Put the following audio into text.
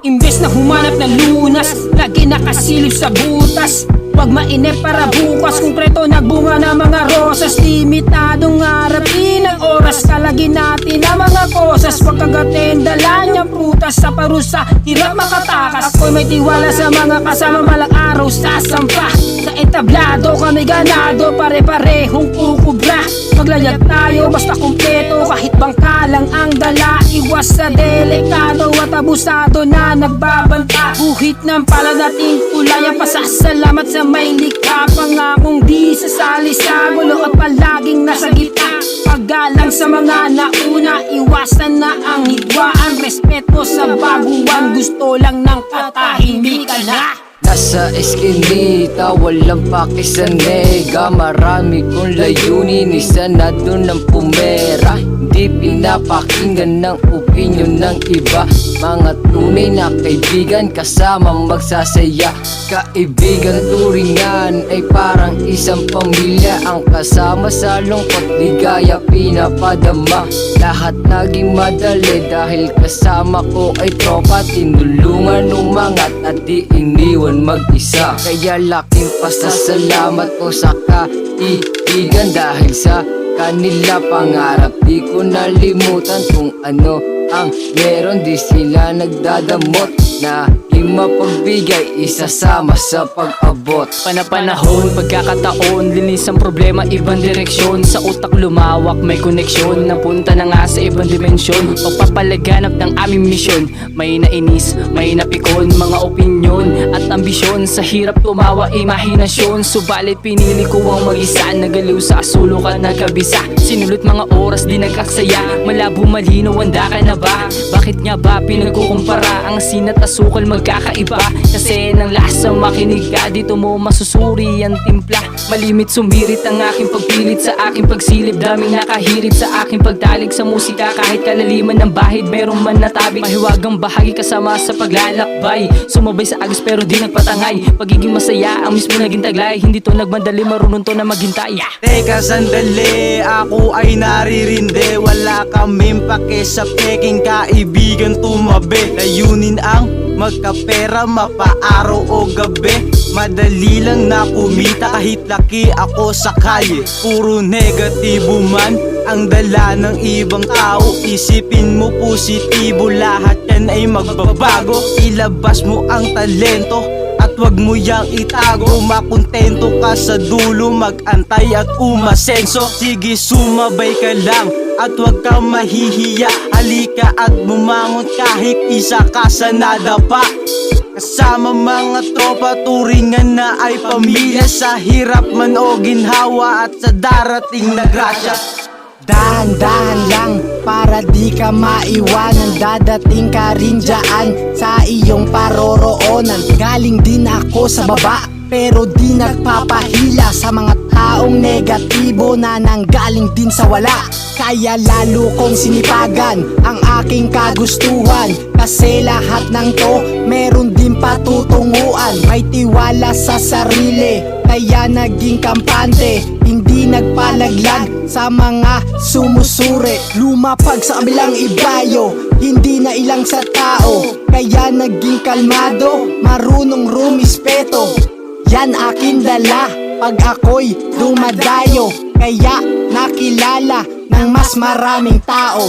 Imbes na humanap ng lunas, lagi nakasilip sa butas. Huwag mainip para bukas, kumpleto nagbunga ng mga rosas. Limitadong harapin ang oras, kalagin natin ang mga kosas. Huwag kagatin, dala niyang prutas sa parusa, hirap makatakas. Ako'y may tiwala sa mga kasama, malang araw sasampa. Sa entablado kami ganado, pare-parehong kukubra. Maglayag tayo basta kumpleto, kahit bangka lang ang dala. Iwas sa delikado at abusado na nagbabanta. Buhit ng palad nating kulay, ang pasasalamat sa may likha. Pangakong di sasali sa gulo at palaging nasa gitna. Paggalang sa mga nauna, iwasan na ang hidwaan. Respeto sa baguhan, gusto lang ng katahimikan na. Nasa eskinita, walang pakisanega. Marami kong layunin, isa na dun ang pumera. Hindi pinapakinggan ng opinyon ng iba. Mga tunay na kaibigan, kasama magsasaya. Kaibigan turingan ay parang isang pamilya. Ang kasama sa lungkot, ligaya pinapadama. Lahat naging madali dahil kasama ko ay tropa. Tinulungan umangat at di iniwan mag-isa. Kaya laking pasasalamat ko sa kaibigan. Dahil sa kanila pangarap di ko nalimutan. Kung ano ang meron, di sila nagdadamot. Na mapagbigay, isasama sa pag-abot. Panapanahon, pagkakataon, linis ang problema, ibang direksyon. Sa utak lumawak, may koneksyon. Napunta na nga sa ibang dimensyon. Pagpapalaganap ng aming misyon. May nainis, may napikon, mga opinyon at ambisyon. Sa hirap tumawa, imahinasyon. Subalit pinili ko ang mag-isa. Nagaliw sa asulukan, nagkabisa. Sinulot mga oras, di nag-aksaya. Malabo malinaw, handa ka na ba? Bakit nga ba pinagkukumpara ang sinat asukal magkakaiba? Kasi ng lasa makinig ka, dito mo masusuri ang timpla. Malimit sumirit ang aking pagpilit sa aking pagsilip. Daming nakahirit sa aking pagdalig sa musika. Kahit kalaliman ng bahid, meron man natabig. Mahiwagang bahagi kasama sa paglalakbay. Sumabay sa agos pero di nagpatangay. Pagiging masaya ang mismo naging taglay. Hindi to nagmadali, marunong to na maghintay. Teka sandali, ako ay naririndi. Wala kaming pake sa peking kaibigan tumabi. Layunin ang magkapera, mapaaraw o gabi. Madali lang na kumita kahit laki ako sa kalye. Puro negatibo man ang dala ng ibang tao. Isipin mo positibo, lahat yan ay magbabago. Ilabas mo ang talento at wag mo yang itago. Makontento ka sa dulo, mag-antay at umasenso. Sige sumabay ka lang at wag kang mahihiya. Halika at bumangon kahit isa ka sa nadapa. Kasama mga tropa, turingan na ay pamilya. Sa hirap man o ginhawa at sa darating na grasya. Dahan-dahan lang para di ka maiwanan. Dadating ka rin dyan sa iyong paroroonan. Galing din ako sa baba pero di nagpapahila sa mga taong negatibo na nanggaling din sa wala. Kaya lalo kong sinipagan ang aking kagustuhan. Kasi lahat ng to meron din patutunguan. May tiwala sa sarili kaya naging kampante. Hindi nagpalaglag sa mga sumusuri. Lumapag sa kabilang ibayo, hindi na ilang sa tao. Kaya naging kalmado, marunong rumispeto. Yan akin dala pag ako'y dumadayo. Kaya nakilala ng mas maraming tao.